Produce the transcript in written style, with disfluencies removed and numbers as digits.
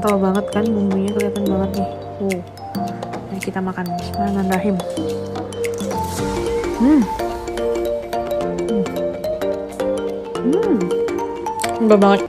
kental banget kan, bumbunya kelihatan banget nih. Mari kita makan. Bismillahirrahmanirrahim. Enggak banget.